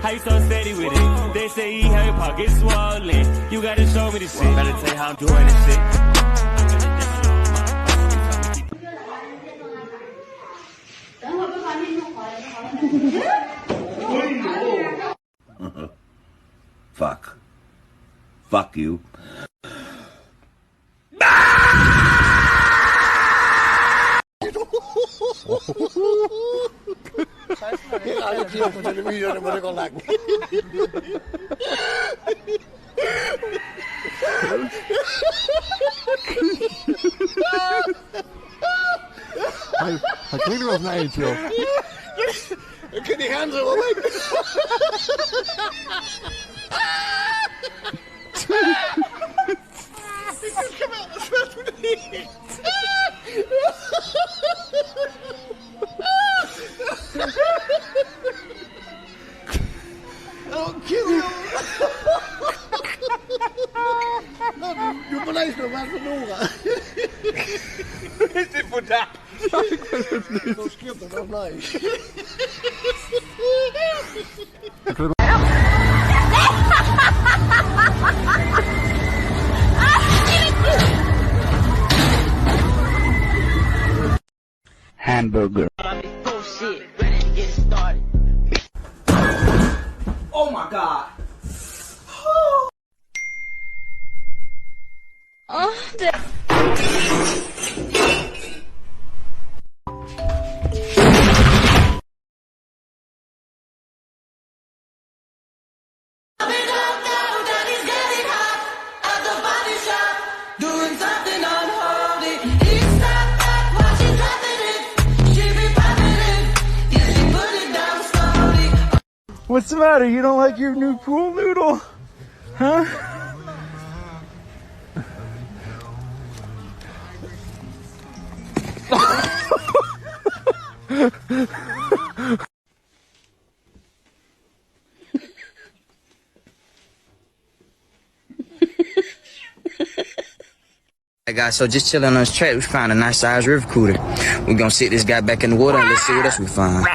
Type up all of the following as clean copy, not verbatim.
How you so steady with it? They say he have your pockets swollen. You gotta show me the shit. Better tell you how I'm doing this shit. Fuck. Fuck you. Hij klinkt wel als een eindje, joh. Ik kan die handen wel weg. Ik vind geweldig, wat doe je? Oh, kill you! Doe maar eens nog maar verloren. Is dit voor dat? Dat scheelt er nog nice. Hamburger. Oh my god. Oh, What's the matter? You don't like your new pool noodle? Huh? Hey guys, so just chilling on this track, we found a nice size river cooter. We're gonna sit this guy back in the water and let's see what else we find.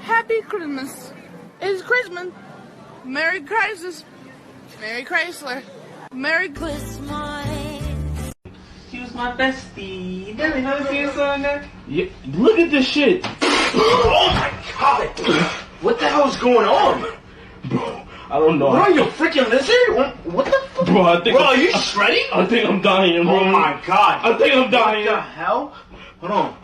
Happy Christmas. It's Christmas. Merry Crisis. Merry Chrysler. Merry Christmas. She was my bestie. Did you know see a song there? Yeah, look at this shit. Oh my god. What the hell is going on? Bro, I don't know. Bro, you freaking lizard? What the fuck? Bro, I think are you shredding? I think I'm dying, bro. Oh my god. I think I'm dying. What the hell? Hold on.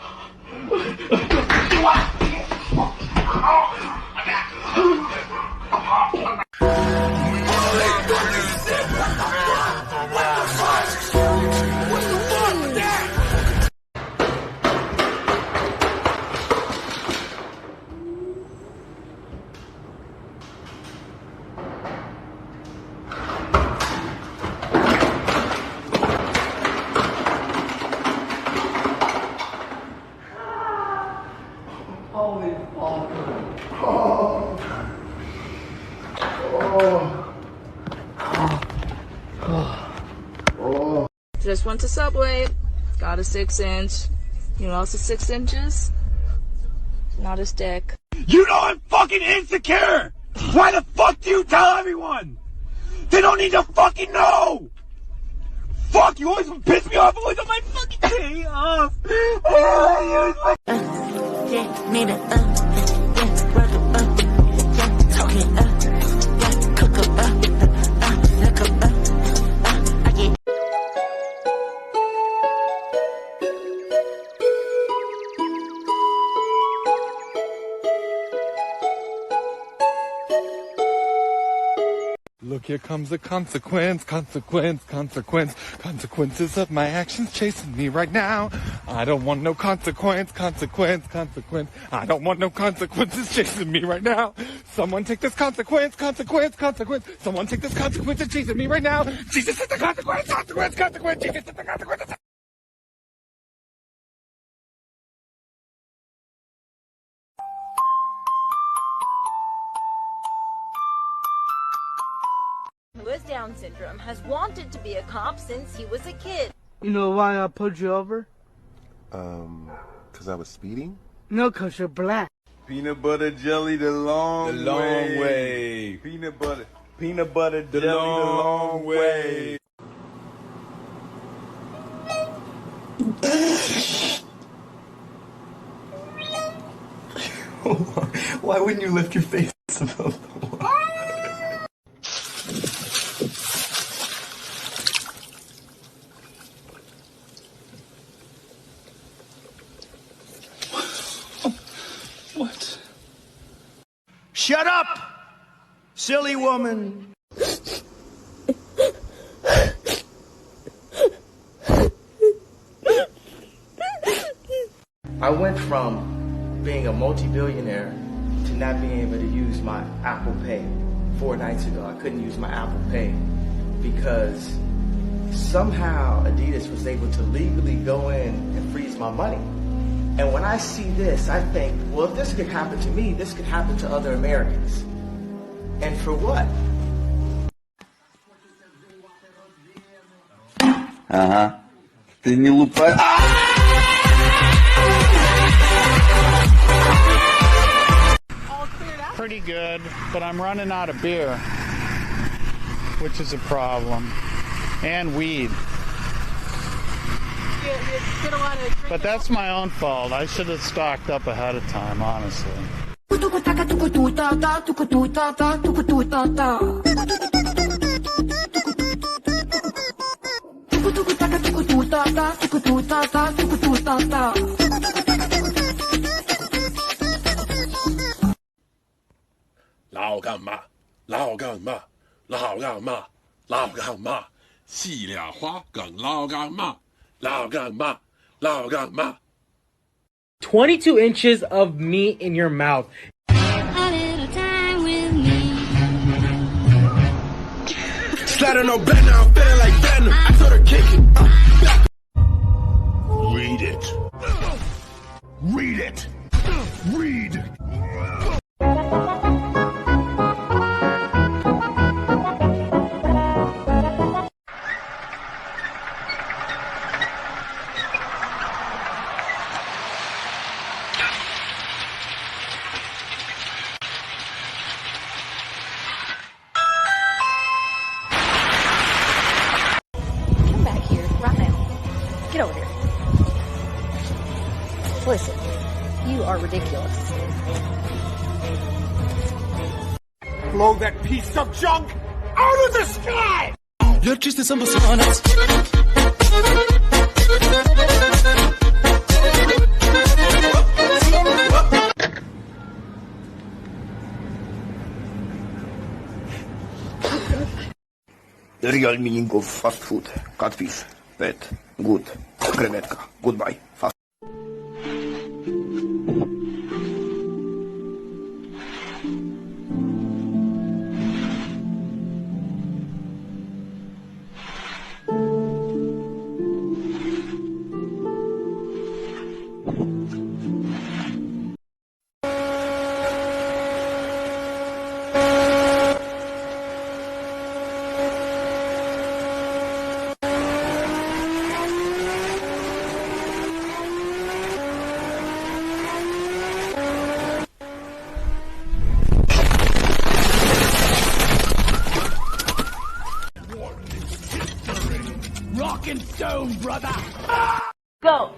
Just went to Subway. Got a 6-inch. You lost the 6 inches? Not a stick. You know I'm fucking insecure! Why the fuck do you tell everyone? They don't need to fucking know! Fuck, you always piss me off always on my fucking day off! Yeah, need it, yeah, work it, yeah, talking, yeah, cook up, look up, I get. Look, here comes the consequence, consequences of my actions chasing me right now. I don't want no consequence. I don't want no consequences chasing me right now. Someone take this consequence. Someone take this consequence and chasing me right now. Jesus is the consequence, Jesus is the consequence. with Down syndrome has wanted to be a cop since he was a kid. You know why I pulled you over? 'Cause I was speeding? No, 'cause you're black. Peanut butter jelly the long way. Peanut butter jelly the long way. Why wouldn't you lift your face above the water? What? Shut up, silly woman. I went from being a multi-billionaire to not being able to use my Apple Pay. 4 nights ago, I couldn't use my Apple Pay because somehow Adidas was able to legally go in and freeze my money. And when I see this, I think, well, if this could happen to me, this could happen to other Americans. And for what? Ага. Ты не лупай. Pretty good, but I'm running out of beer, which is a problem. And weed. But that's my own fault. I should have stocked up ahead of time, honestly.老干妈，老干妈，老干妈，老干妈，细俩花梗老干妈，老干妈，老干妈。 22 inches of meat in your mouth. A little time with me. Slide on no bed now, I'm feeling like Venom. I told her kick it. Read it. Read it. Read. Come back here right now. Get over here. Listen, you are ridiculous. Blow that piece of junk out of the sky! You're just some personas. Real meaning of fast food. Catfish. Bad. Good. Krewetka. Goodbye. Fast. Rock and stone, brother. Go.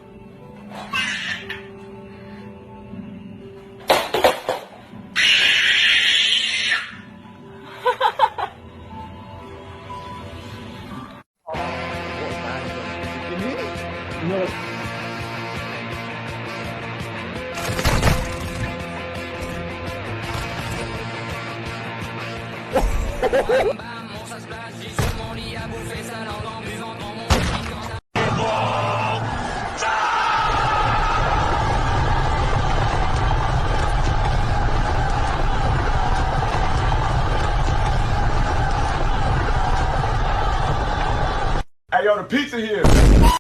Hey, yo, the pizza here.